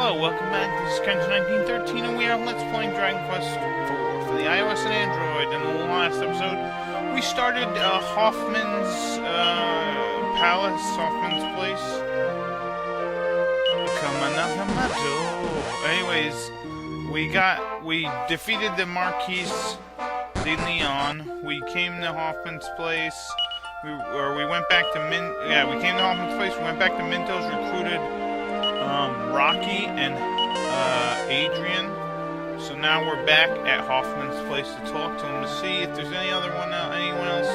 Hello, welcome back. This is Kenji1913, and we are Let's Playing Dragon Quest IV for the iOS and Android. In the last episode, we started Hoffman's palace, Hoffman's place. Anyways, we defeated the Marquis de Leon. We came to Hoffman's place. We went back to we came to Hoffman's place. We went back to Mintos, recruited Rocky and Adrian. So now we're back at Hoffman's place to talk to him to see if there's anyone else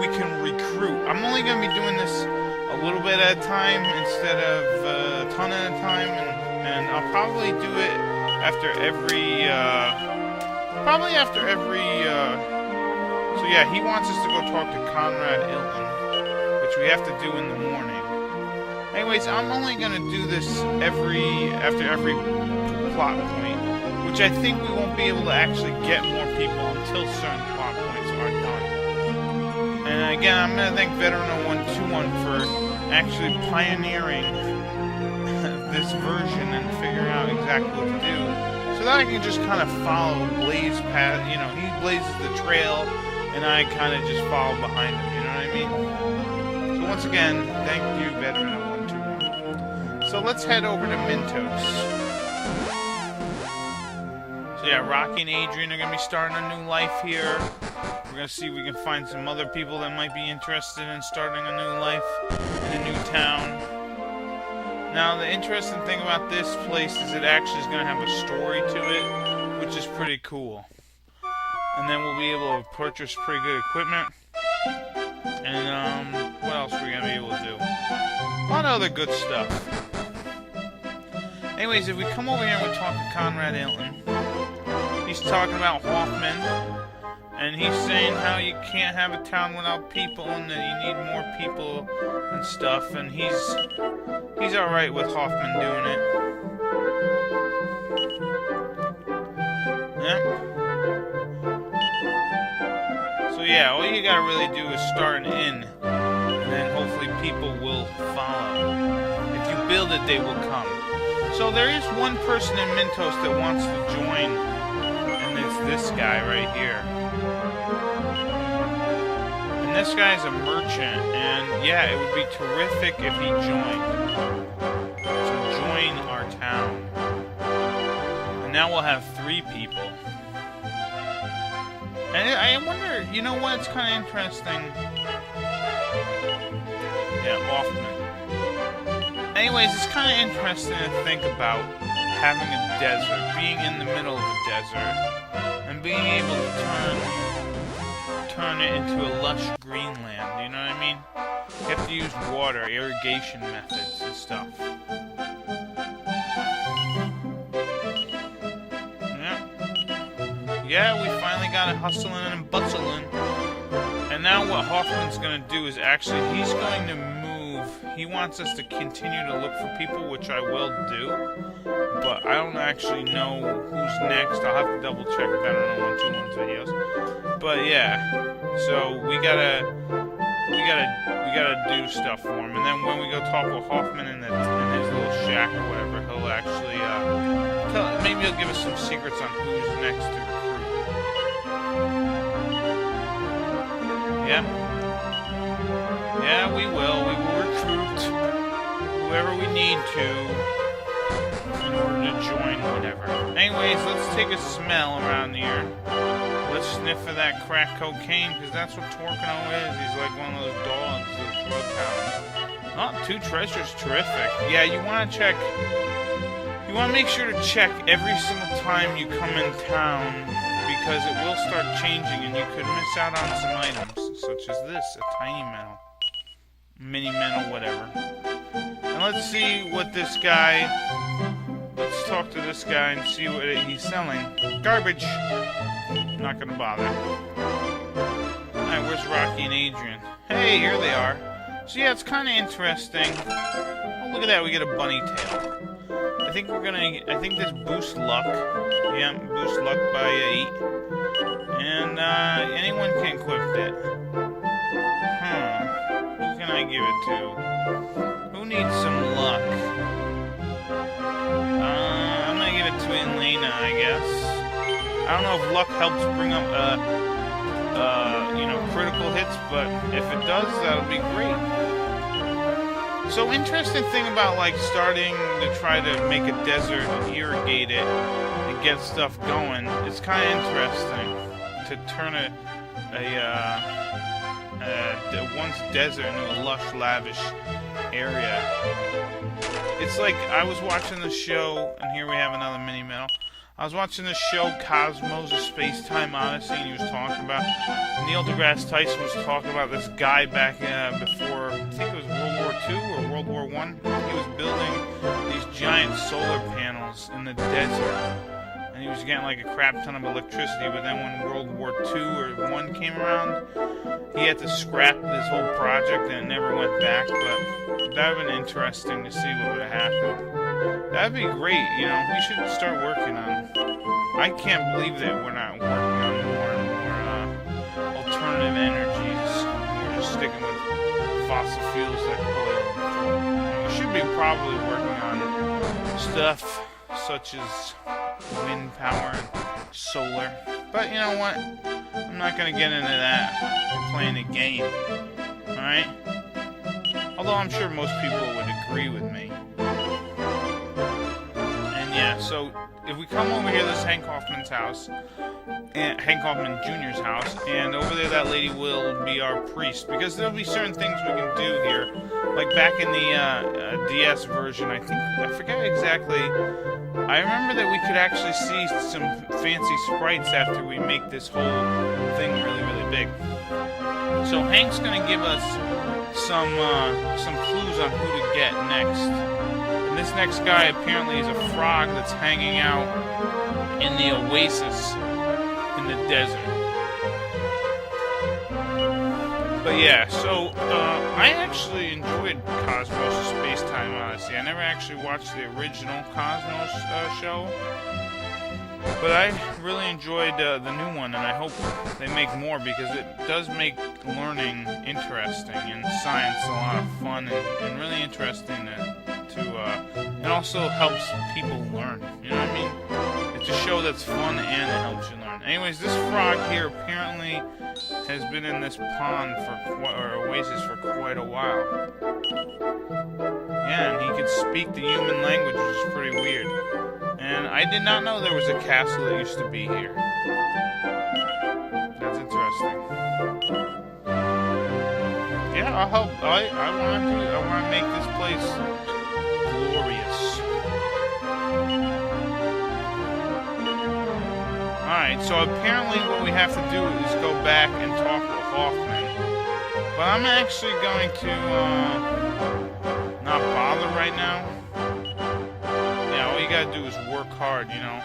we can recruit. I'm only going to be doing this a little bit at a time instead of a ton at a time, and I'll probably do it after every. So yeah, he wants us to go talk to Conrad Ilton, which we have to do in the morning. Anyways, I'm only going to do this after every plot point, which I think we won't be able to actually get more people until certain plot points are done. And again, I'm going to thank Veteran0121 for actually pioneering this version and figuring out exactly what to do, so that I can just kind of follow Blaze path. You know, he blazes the trail, and I kind of just follow behind him. You know what I mean? So once again, thank you, Veteran0121. So let's head over to Mintos. So yeah, Rocky and Adrian are going to be starting a new life here. We're going to see if we can find some other people that might be interested in starting a new life in a new town. Now, the interesting thing about this place is it actually is going to have a story to it, which is pretty cool. And then we'll be able to purchase pretty good equipment. And, what else are we going to be able to do? A lot of other good stuff. Anyways, if we come over here and we talk to Conrad Ilton, he's talking about Hoffman, and he's saying how you can't have a town without people, and that you need more people and stuff, and he's alright with Hoffman doing it. Yeah. So yeah, all you gotta really do is start an inn, and then hopefully people will follow. If you build it, they will come. So there is one person in Mintos that wants to join, and it's this guy right here. And this guy's a merchant, and yeah, it would be terrific if he joined. So join our town. And now we'll have 3 people. And I wonder, you know what, it's kind of interesting. Yeah, Hoffman. Anyways, it's kind of interesting to think about having a desert, being in the middle of the desert, and being able to turn it into a lush greenland, you know what I mean? You have to use water, irrigation methods and stuff. Yeah, we finally got it hustling and bustling. And now what Hoffman's going to do is actually, he's going to move. He wants us to continue to look for people, which I will do. But I don't actually know who's next. I'll have to double check Veteran0121's videos. But yeah, so we gotta do stuff for him. And then when we go talk with Hoffman in his little shack or whatever, he'll actually maybe he'll give us some secrets on who's next to recruit. Yeah. Yeah, we will. We will recruit whoever we need to in order to join whatever. Anyways, let's take a smell around here. Let's sniff for that crack cocaine, because that's what Torquino is. He's like one of those dogs, those drug hounds. Oh, 2 treasures, terrific. Yeah, you want to check. You want to make sure to check every single time you come in town, because it will start changing and you could miss out on some items, such as this, a tiny medal. Mini medal, whatever. And let's see what this guy... Let's talk to this guy and see what he's selling. Garbage! Not gonna bother. Alright, where's Rocky and Adrian? Hey, here they are. So yeah, it's kind of interesting. Oh, look at that, we get a bunny tail. I think this boosts luck. Yeah, boosts luck by 8. And, anyone can equip it. Who can I give it to? Who needs some luck? I don't know if luck helps bring up, you know, critical hits, but if it does, that'll be great. So, interesting thing about, like, starting to try to make a desert and irrigate it and get stuff going, it's kind of interesting to turn a once desert into a lush, lavish area. It's like, I was watching the show, and here we have another mini medal. I was watching the show Cosmos, A Space-Time Odyssey, and he was talking about, Neil deGrasse Tyson was talking about this guy back before, I think it was World War II or World War I. He was building these giant solar panels in the desert, and he was getting like a crap ton of electricity, but then when World War II or I came around, he had to scrap this whole project, and it never went back, but that would have been interesting to see what would have happened. That'd be great, you know, we should start working on. I can't believe that we're not working on more and more alternative energies. We're just sticking with fossil fuels like oil. We should be probably working on stuff such as wind power and solar. But you know what? I'm not going to get into that. We're playing a game. Alright? Although I'm sure most people would agree with me. Yeah, so if we come over here, this is Hank Hoffman's house, and Hank Hoffman Jr.'s house, and over there that lady will be our priest, because there'll be certain things we can do here, like back in the DS version, I forget exactly, I remember that we could actually see some fancy sprites after we make this whole thing really, really big. So Hank's gonna give us some clues on who to get next. This next guy apparently is a frog that's hanging out in the oasis in the desert. But yeah, so I actually enjoyed Cosmos, A Space-Time Odyssey. I never actually watched the original Cosmos show, but I really enjoyed the new one, and I hope they make more, because it does make learning interesting and science a lot of fun and really interesting it also helps people learn, you know what I mean? It's a show that's fun and it helps you learn. Anyways, this frog here apparently has been in this pond or oasis for quite a while. Yeah, and he can speak the human language, which is pretty weird. And I did not know there was a castle that used to be here. That's interesting. Yeah, I'll help. I want to make this place glorious. Alright, so apparently what we have to do is go back and talk with Hoffman. But I'm actually going to not bother right now. Yeah, all you gotta do is work hard, you know.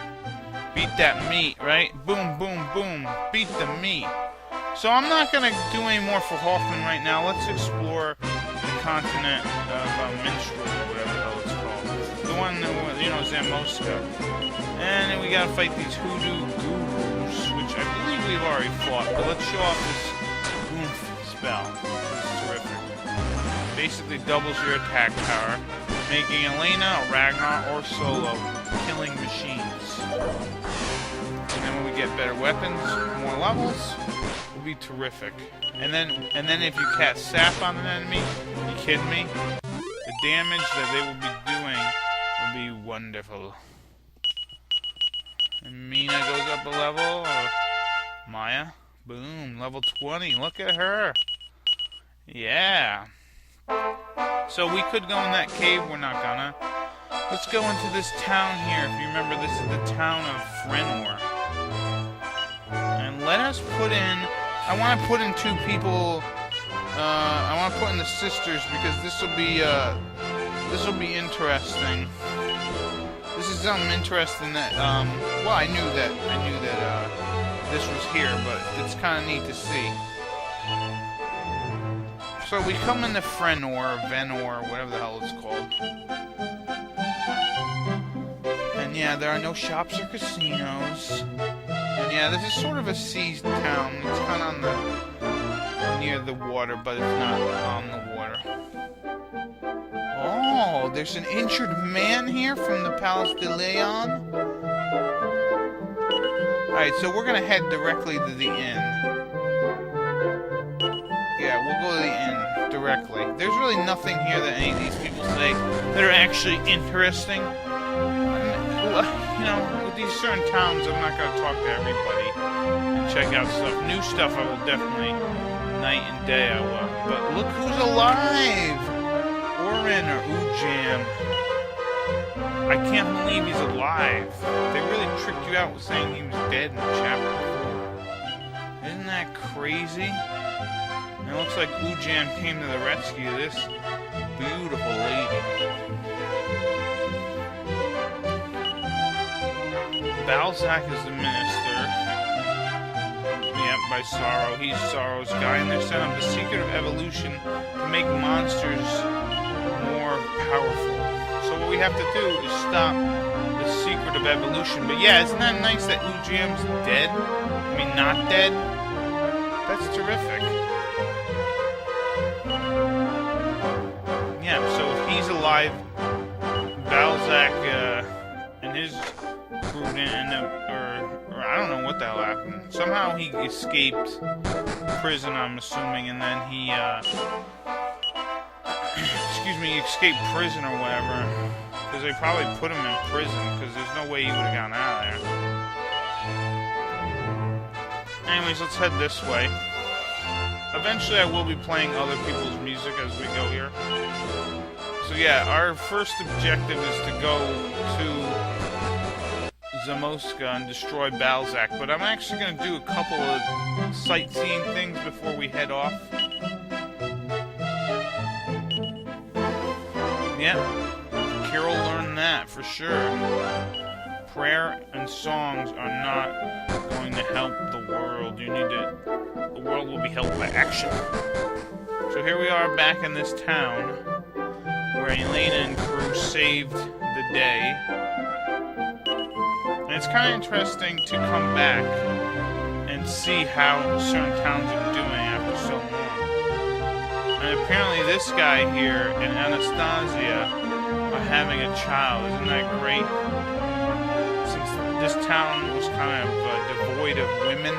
Beat that meat, right? Boom, boom, boom. Beat the meat. So I'm not gonna do any more for Hoffman right now. Let's explore the continent of Minstrel, or whatever the hell it's called. The one that, you know, Zamoska. And then we gotta fight these hoodoo gurus, which I believe we've already fought. But let's show off this oomph spell. This is terrific. Basically doubles your attack power, making Alena, Ragnar, or Solo killing machines. And then when we get better weapons, more levels, will be terrific. And then if you cast sap on an enemy, you kidding me? The damage that they will be doing will be wonderful. And Mina goes up a level, or Maya, boom, level 20. Look at her. Yeah. So we could go in that cave. We're not gonna. Let's go into this town here. If you remember, this is the town of Frenor. And let us put in. I want to put in two people. I want to put in the sisters, because this will be interesting. This is something interesting that. Well, I knew that this was here, but it's kind of neat to see. So we come into Frenor, Venor, whatever the hell it's called. And yeah, there are no shops or casinos. And yeah, this is sort of a sea town. It's kind of on the near the water, but it's not on the water. Oh, there's an injured man here from the Palace de Leon. Alright, so we're gonna head directly to the inn. Yeah, we'll go to the inn directly. There's really nothing here that any of these people say that are actually interesting. You know, with these certain towns, I'm not gonna talk to everybody and check out stuff. New stuff I will definitely, night and day I will. But look who's alive! Orin or Ujam. I can't believe he's alive. They really tricked you out with saying he was dead in chapter 4. Isn't that crazy? And it looks like Ujam came to the rescue of this beautiful lady. Balzac is the minister. Yep, by Sorrow. He's Sorrow's guy, and they're sent him the secret of evolution to make monsters more powerful. So what we have to do is stop the secret of evolution. But yeah, isn't that nice that Ujam's dead? I mean, not dead? That's terrific. Yeah, so if he's alive, Balzac and his crew didn't end up, or I don't know what the hell happened. Somehow he escaped prison, I'm assuming, and then he, excuse me, escaped prison or whatever. Because they probably put him in prison, because there's no way he would have gotten out of there. Anyways, let's head this way. Eventually I will be playing other people's music as we go here. So yeah, our first objective is to go to Zamoska and destroy Balzac, but I'm actually going to do a couple of sightseeing things before we head off. Yep, Carol learned that for sure. Prayer and songs are not going to help the world. You need to... The world will be helped by action. So here we are back in this town where Alena and crew saved the day. And it's kind of interesting to come back and see how certain towns are doing after so long. And apparently this guy here and Anastasia are having a child. Isn't that great? Since this town was kind of devoid of women,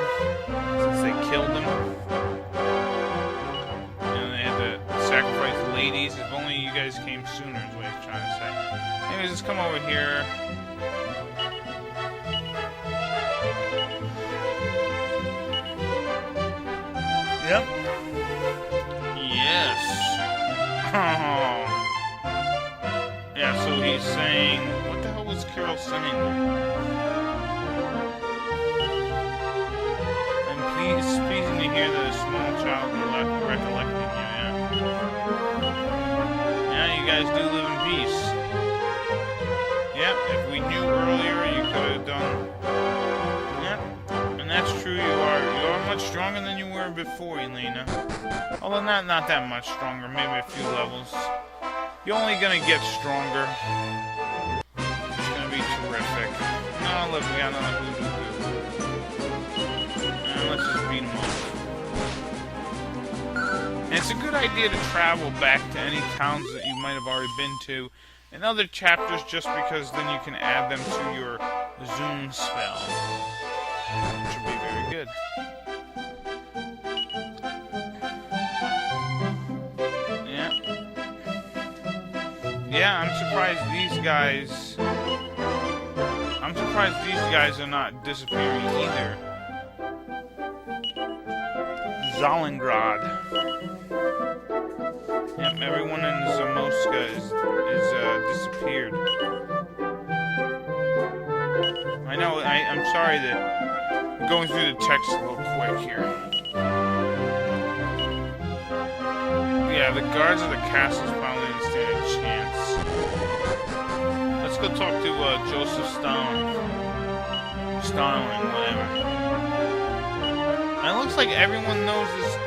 since they killed them. And they had to sacrifice ladies. If only you guys came sooner is what he's trying to say. Anyways, let's come over here. Yep. Yes. Oh. Yeah, so he's saying... What the hell was Carol saying there? I'm pleasing to hear that a small child is recollecting you, yeah. Yeah, you guys do live in peace. Yep, if we knew earlier, you could have done... Yep, and that's true, you are much stronger than you were before, Alena. Although not that much stronger, maybe a few levels. You're only gonna get stronger. It's gonna be terrific. No, look, we got another boo-boo-boo. Let's just beat him up. And it's a good idea to travel back to any towns that you might have already been to in other chapters, just because then you can add them to your Zoom spell. Which would be very good. Yeah, I'm surprised these guys are not disappearing either. Zalengrad. Yep, everyone in Zamoska is disappeared. I know, I'm sorry that I'm going through the text a little quick here. Yeah, the guards of the castles probably didn't stand a chance. Let's go talk to Joseph Starling, whatever. And it looks like everyone knows this,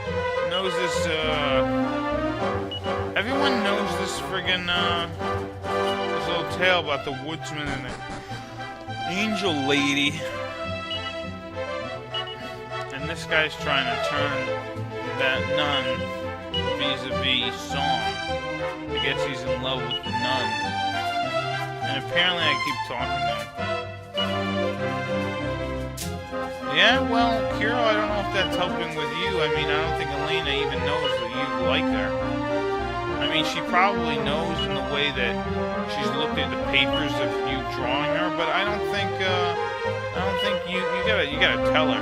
everyone knows this friggin', this little tale about the woodsman and the angel lady. And this guy's trying to turn that nun vis-a-vis song. I guess he's in love with the nun. And apparently I keep talking to him. Yeah, well, Kiro, I don't know if that's helping with you. I mean, I don't think Alena even knows that you like her. I mean, she probably knows in the way that she's looked at the papers of you drawing her, but I don't think you gotta tell her.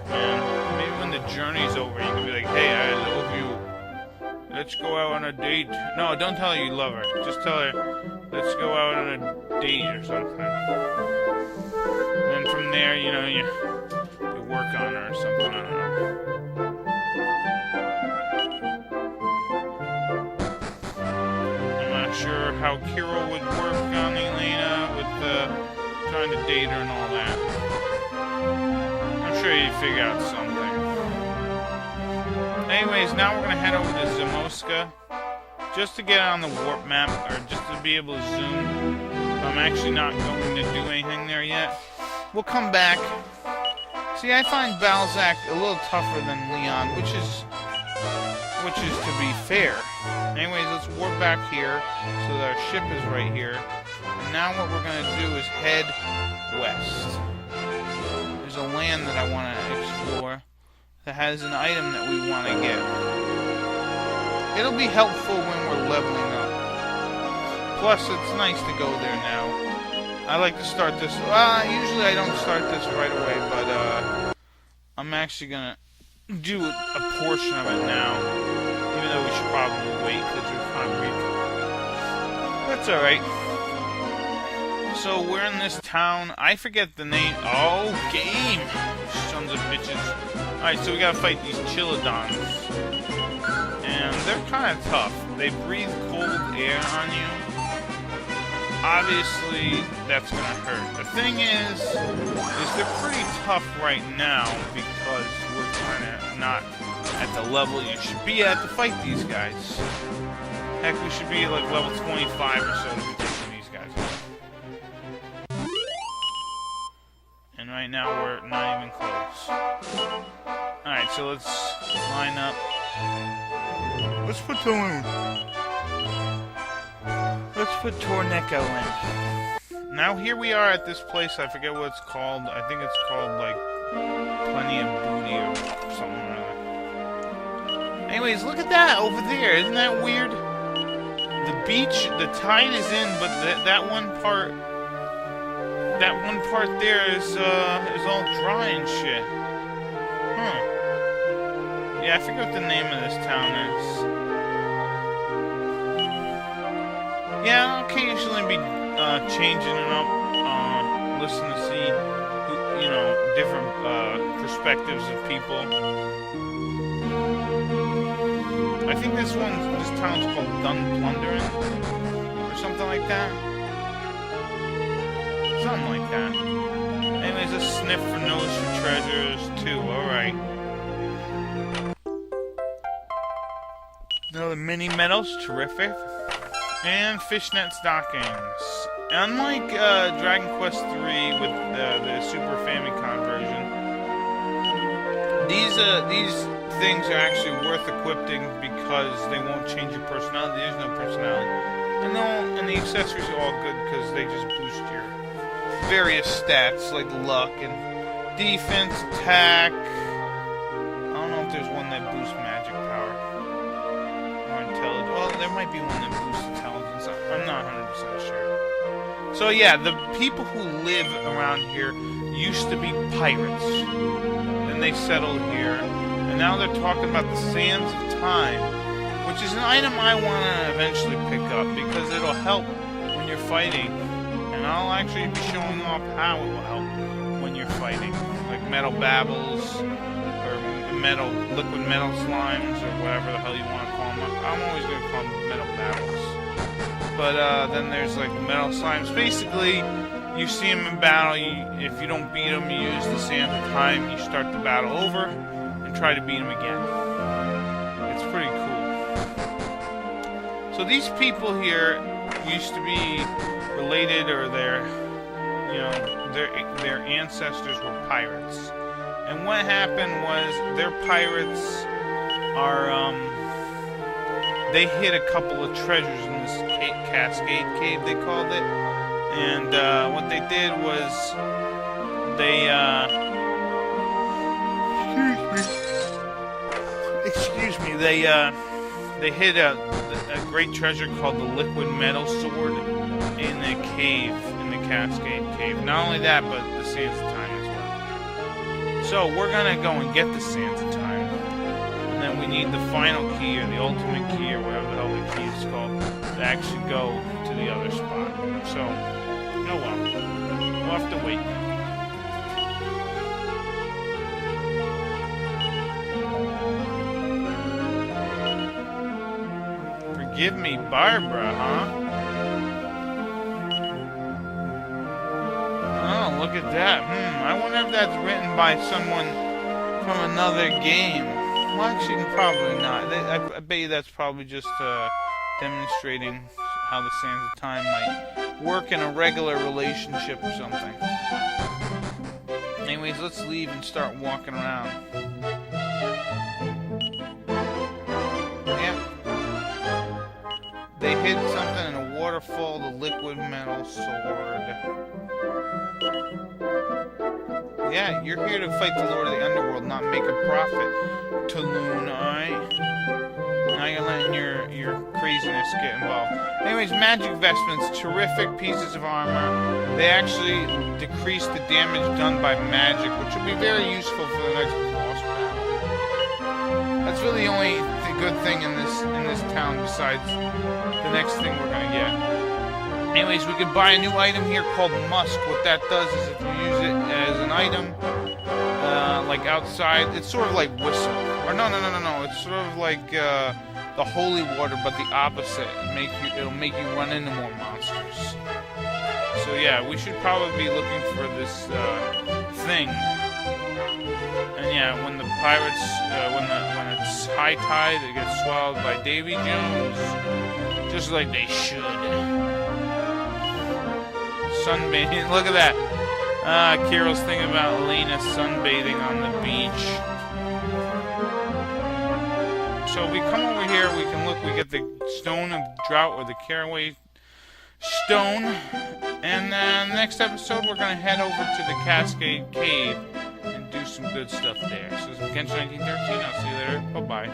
Man, maybe when the journey's over, you can be like, hey, I love you. Let's go out on a date. No, don't tell her you love her. Just tell her, let's go out on a date or something. And then from there, you know, you work on her or something. I don't know. I'm not sure how Kiro would work on Alena with trying to date her and all that. I'm sure you'd figure out something. Anyways, now we're going to head over to Zamoska just to get on the warp map, or just to be able to zoom. I'm actually not going to do anything there yet. We'll come back. See, I find Balzac a little tougher than Leon, which is to be fair. Anyways, let's warp back here so that our ship is right here. And now what we're going to do is head west. There's a land that I want to explore that has an item that we want to get. It'll be helpful when we're leveling up. Plus, it's nice to go there now. I like to start this... usually I don't start this right away, but I'm actually going to do a portion of it now. Even though we should probably wait because we're hungry. That's alright. So we're in this town. I forget the name. Oh, game! Sons of bitches. Alright, so we gotta fight these Chilodons. And they're kind of tough. They breathe cold air on you. Obviously, that's gonna hurt. The thing is they're pretty tough right now because we're kind of not at the level you should be at to fight these guys. Heck, we should be at like level 25 or so to be taking these guys on. And right now we're not even close. Alright, so let's line up. Let's put Torneco in. Now here we are at this place, I forget what it's called. I think it's called like Plenty of Booty or something or other. Anyways, look at that over there. Isn't that weird? The beach, the tide is in, but that one part there is all dry and shit. Huh. Yeah, I forget what the name of this town is. Yeah, I'll occasionally be changing it up, listen to see, different perspectives of people. I think this town's called Dunplundering, or something like that. Something like that. Anyways, a sniff for nose for treasures, too, alright. Another mini medals, terrific. And fishnet stockings. Unlike Dragon Quest III with the Super Famicom version, these things are actually worth equipping because they won't change your personality. There's no personality, and the accessories are all good because they just boost your various stats like luck and defense, attack. I don't know if there's one that boosts magic power or intelligence. Well, there might be one that boosts intelligence. I'm not 100% sure. So yeah, the people who live around here used to be pirates. Then they settled here, and now they're talking about the Sands of Time, which is an item I want to eventually pick up because it'll help when you're fighting. And I'll actually be showing off how it will help when you're fighting. Like metal babbles, or liquid metal slimes, or whatever the hell you want to call them. I'm always going to call them metal babbles. But then there's like metal slimes. Basically, you see them in battle, if you don't beat them, you use the Sands of Time, you start the battle over, and try to beat them again. It's pretty cool. So these people here used to be related, or their ancestors were pirates. And what happened was their pirates they hid a couple of treasures in this Cascade Cave, they called it. And what they did was they, excuse me, they hid a great treasure called the liquid metal sword in the cave, in the Cascade Cave. Not only that, but the Sands of Time as well. So we're gonna go and get the Sands of Time, and then we need the final key, or the ultimate key, or whatever the hell the key is called, to actually go to the other spot. So, oh well, we'll have to wait. Forgive me, Barbara, huh? Oh, look at that. I wonder if that's written by someone from another game. Well, actually, probably not. I bet you that's probably just demonstrating how the Sands of Time might work in a regular relationship or something. Anyways, let's leave and start walking around. They hid something in a waterfall, the liquid metal sword. Yeah, you're here to fight the Lord of the Underworld, not make a profit, Tulun, alright? Now you're letting your craziness get involved. Anyways, magic vestments, terrific pieces of armor. They actually decrease the damage done by magic, which will be very useful for the next boss battle. That's really the only good thing in this town besides the next thing we're gonna get. Anyways, we can buy a new item here called Musk. What that does is if you use it as an item, like outside, it's sort of like Whistle. Or no. It's sort of like the Holy Water, but the opposite. It'll make you run into more monsters. So yeah, we should probably be looking for this thing. And yeah, when the pirates, when it's high tide, it gets swallowed by Davy Jones, just like they should. Sunbathing, look at that. Carol's thinking about Alena sunbathing on the beach. So we come over here, we can look, we get the Stone of Drought, or the Caraway Stone. And next episode, we're going to head over to the Cascade Cave and do some good stuff there. So this is Genshin 1913. I'll see you later. Bye-bye.